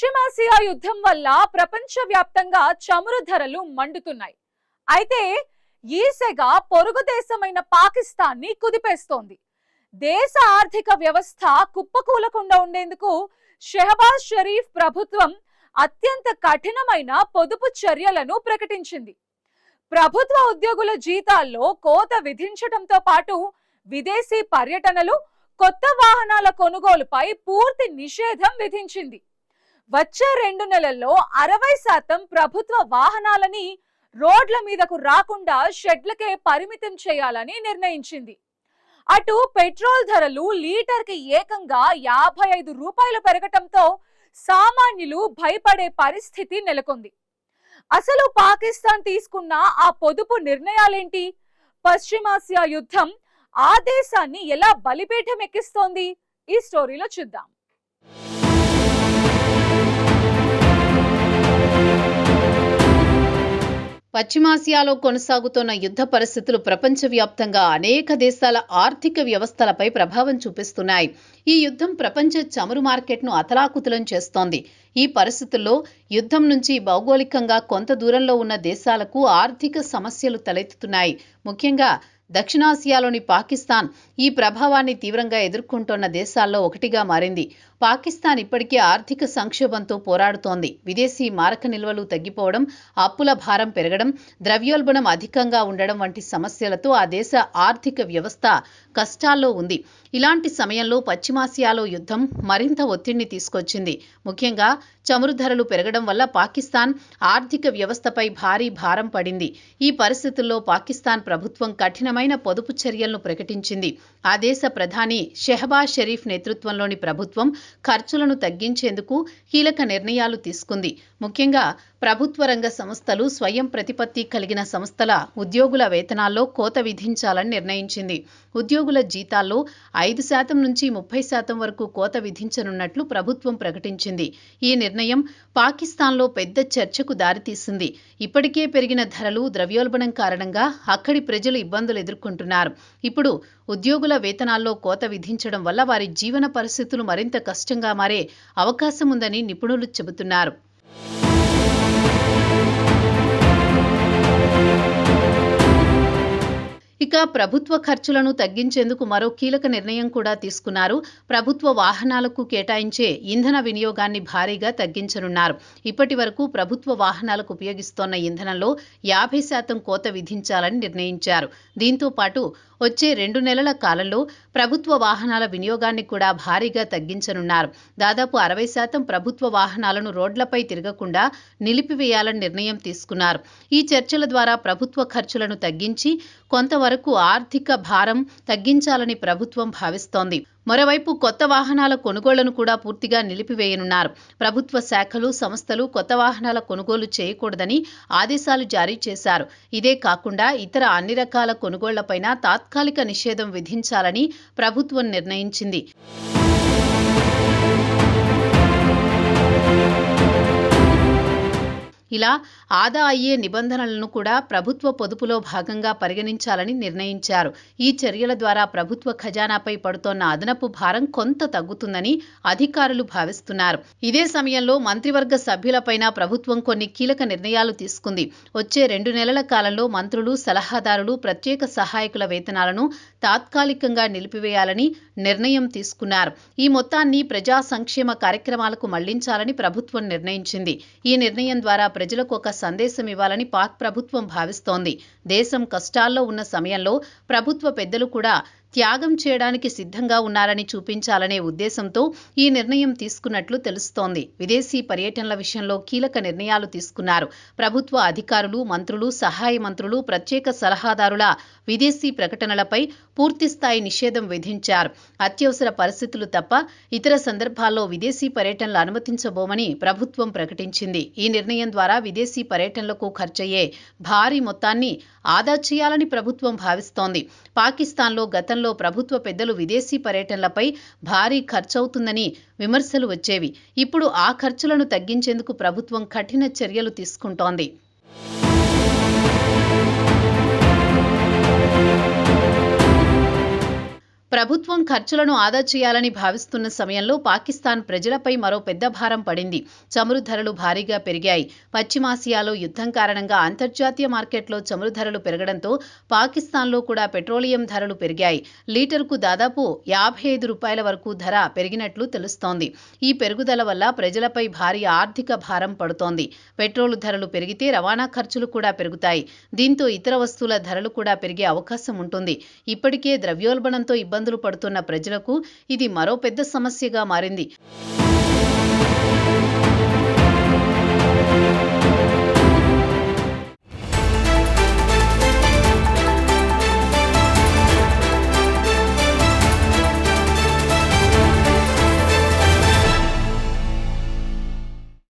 పశ్చిమాసియా యుద్ధం వల్ల ప్రపంచవ్యాప్తంగా చమురు ధరలు మండుతున్నాయి. అయితే ఈ సెగ పొరుగు దేశమైన పాకిస్తాన్ ని కుదిపేస్తోంది. దేశ ఆర్థిక వ్యవస్థ కుప్పకూలకుండా ఉండేందుకు షెహబాజ్ షరీఫ్ ప్రభుత్వం అత్యంత కఠినమైన పొదుపు చర్యలను ప్రకటించింది. ప్రభుత్వ ఉద్యోగుల జీతాల్లో కోత విధించడంతో పాటు విదేశీ పర్యటనలు, కొత్త వాహనాల కొనుగోలుపై పూర్తి నిషేధం విధించింది. వచ్చే 2 నెలల్లో 60% ప్రభుత్వ వాహనాలని రోడ్ల మీదకు రాకుండా షెడ్లకే పరిమితం చేయాలని నిర్ణయించింది. అటు పెట్రోల్ ధరలు లీటర్కి ఏకంగా 55 రూపాయలు పెరగటంతో సామాన్యులు భయపడే పరిస్థితి నెలకొంది. అసలు పాకిస్తాన్ తీసుకున్న ఆ పొదుపు నిర్ణయాలేంటి? పశ్చిమాసియా యుద్ధం ఆ దేశాన్ని ఎలా బలిపీఠం ఎక్కిస్తోంది? ఈ స్టోరీలో చూద్దాం. పశ్చిమాసియాలో కొనసాగుతున్న యుద్ధ పరిస్థితులు ప్రపంచవ్యాప్తంగా అనేక దేశాల ఆర్థిక వ్యవస్థలపై ప్రభావం చూపిస్తున్నాయి. ఈ యుద్ధం ప్రపంచ చమురు మార్కెట్ను అతలాకుతలం చేస్తోంది. ఈ పరిస్థితుల్లో యుద్ధం నుంచి భౌగోళికంగా కొంత దూరంలో ఉన్న దేశాలకు ఆర్థిక సమస్యలు తలెత్తుతున్నాయి. ముఖ్యంగా దక్షిణాసియాలోని పాకిస్తాన్ ఈ ప్రభావాన్ని తీవ్రంగా ఎదుర్కొంటోన్న దేశాల్లో ఒకటిగా మారింది. పాకిస్తాన్ ఇప్పటికే ఆర్థిక సంక్షోభంతో పోరాడుతోంది. విదేశీ మారక నిల్వలు తగ్గిపోవడం, అప్పుల భారం పెరగడం, ద్రవ్యోల్బణం అధికంగా ఉండడం వంటి సమస్యలతో ఆ దేశ ఆర్థిక వ్యవస్థ కష్టాల్లో ఉంది. ఇలాంటి సమయంలో పశ్చిమాసియాలో యుద్ధం మరింత ఒత్తిడిని తీసుకొచ్చింది. ముఖ్యంగా చమురు ధరలు పెరగడం వల్ల పాకిస్తాన్ ఆర్థిక వ్యవస్థపై భారీ భారం పడింది. ఈ పరిస్థితుల్లో పాకిస్తాన్ ప్రభుత్వం కఠినమైన పొదుపు చర్యలను ప్రకటించింది. ఆ దేశ ప్రధాని షెహబాజ్ షరీఫ్ నేతృత్వంలోని ప్రభుత్వం ఖర్చులను తగ్గించేందుకు కీలక నిర్ణయాలు తీసుకుంది. ముఖ్యంగా ప్రభుత్వ రంగ సంస్థలు, స్వయం ప్రతిపత్తి కలిగిన సంస్థల ఉద్యోగుల వేతనాల్లో కోత విధించాలని నిర్ణయించింది. ఉద్యోగుల జీతాల్లో 5% నుంచి 30% వరకు కోత విధించనున్నట్లు ప్రభుత్వం ప్రకటించింది. ఈ నిర్ణయం పాకిస్తాన్లో పెద్ద చర్చకు దారితీసింది. ఇప్పటికే పెరిగిన ధరలు, ద్రవ్యోల్బణం కారణంగా అక్కడి ప్రజలు ఇబ్బందులు ఎదుర్కొంటున్నారు. ఇప్పుడు ఉద్యోగుల వేతనాల్లో కోత విధించడం వల్ల వారి జీవన పరిస్థితులు మరింత కష్టంగా మారే అవకాశం ఉందని నిపుణులు చెబుతున్నారు. ఇక ప్రభుత్వ ఖర్చులను తగ్గించేందుకు మరో కీలక నిర్ణయం కూడా తీసుకున్నారు. ప్రభుత్వ వాహనాలకు కేటాయించే ఇంధన వినియోగాన్ని భారీగా తగ్గించనున్నారు. ఇప్పటి వరకు ప్రభుత్వ వాహనాలకు ఉపయోగిస్తోన్న ఇంధనంలో 50% కోత విధించాలని నిర్ణయించారు. దీంతో పాటు వచ్చే 2 నెలల కాలంలో ప్రభుత్వ వాహనాల వినియోగాన్ని కూడా భారీగా తగ్గించనున్నారు. దాదాపు 60% ప్రభుత్వ వాహనాలను రోడ్లపై తిరగకుండా నిలిపివేయాలని నిర్ణయం తీసుకున్నారు. ఈ చర్చల ద్వారా ప్రభుత్వ ఖర్చులను తగ్గించి కొంతవరకు ఆర్థిక భారం తగ్గించాలని ప్రభుత్వం భావిస్తోంది. మరోవైపు కొత్త వాహనాల కొనుగోళ్లను కూడా పూర్తిగా నిలిపివేయనున్నారు. ప్రభుత్వ శాఖలు, సంస్థలు కొత్త వాహనాల కొనుగోలు చేయకూడదని ఆదేశాలు జారీ చేశారు. ఇదే కాకుండా ఇతర అన్ని రకాల కొనుగోళ్లపైన తాత్కాలిక నిషేధం విధించాలని ప్రభుత్వం నిర్ణయించింది. ఇలా ఆదా అయ్యే నిబంధనలను కూడా ప్రభుత్వ పొదుపులో భాగంగా పరిగణించాలని నిర్ణయించారు. ఈ చర్యల ద్వారా ప్రభుత్వ ఖజానాపై పడుతోన్న అదనపు భారం కొంత తగ్గుతుందని అధికారులు భావిస్తున్నారు. ఇదే సమయంలో మంత్రివర్గ సభ్యులపైన ప్రభుత్వం కొన్ని కీలక నిర్ణయాలు తీసుకుంది. వచ్చే 2 నెలల కాలంలో మంత్రులు, సలహాదారులు, ప్రత్యేక సహాయకుల వేతనాలను తాత్కాలికంగా నిలిపివేయాలని నిర్ణయం తీసుకున్నారు. ఈ మొత్తాన్ని ప్రజా సంక్షేమ కార్యక్రమాలకు మళ్లించాలని ప్రభుత్వం నిర్ణయించింది. ఈ నిర్ణయం ద్వారా ప్రజలకు ఒక సందేశం ఇవ్వాలని పాక్ ప్రభుత్వం భావిస్తోంది. దేశం కష్టాల్లో ఉన్న సమయంలో ప్రభుత్వ పెద్దలు కూడా త్యాగం చేయడానికి సిద్ధంగా ఉన్నారని చూపించాలనే ఉద్దేశంతో ఈ నిర్ణయం తీసుకున్నట్లు తెలుస్తోంది. విదేశీ పర్యటనల విషయంలో కీలక నిర్ణయాలు తీసుకున్నారు. ప్రభుత్వ అధికారులు, మంత్రులు, సహాయ మంత్రులు, ప్రత్యేక సలహాదారుల విదేశీ ప్రకటనలపై పూర్తిస్థాయి నిషేధం విధించారు. అత్యవసర పరిస్థితులు తప్ప ఇతర సందర్భాల్లో విదేశీ పర్యటనలు అనుమతించబోమని ప్రభుత్వం ప్రకటించింది. ఈ నిర్ణయం ద్వారా విదేశీ పర్యటనలకు ఖర్చయ్యే భారీ మొత్తాన్ని ఆదా చేయాలని ప్రభుత్వం భావిస్తోంది. పాకిస్తాన్లో గతంలో ప్రభుత్వ పెద్దలు విదేశీ పర్యటనలపై భారీ ఖర్చవుతుందని విమర్శలు వచ్చేవి. ఇప్పుడు ఆ ఖర్చులను తగ్గించేందుకు ప్రభుత్వం కఠిన చర్యలు తీసుకుంటోంది. ప్రభుత్వం ఖర్చులను ఆదా చేయాలని భావిస్తున్న సమయంలో పాకిస్తాన్ ప్రజలపై మరో పెద్ద భారం పడింది. చమురు ధరలు భారీగా పెరిగాయి. పశ్చిమాసియాలో యుద్ధం కారణంగా అంతర్జాతీయ మార్కెట్లో చమురు ధరలు పెరగడంతో పాకిస్తాన్లో కూడా పెట్రోలియం ధరలు పెరిగాయి. లీటరుకు దాదాపు 55 రూపాయల వరకు ధర పెరిగినట్లు తెలుస్తోంది. ఈ పెరుగుదల వల్ల ప్రజలపై భారీ ఆర్థిక భారం పడుతోంది. పెట్రోలు ధరలు పెరిగితే రవాణా ఖర్చులు కూడా పెరుగుతాయి. దీంతో ఇతర వస్తువుల ధరలు కూడా పెరిగే అవకాశం ఉంటుంది. ఇప్పటికే ద్రవ్యోల్బణంతో ఇబ్బందులు పడుతున్న ప్రజలకు ఇది మరో పెద్ద సమస్యగా మారింది.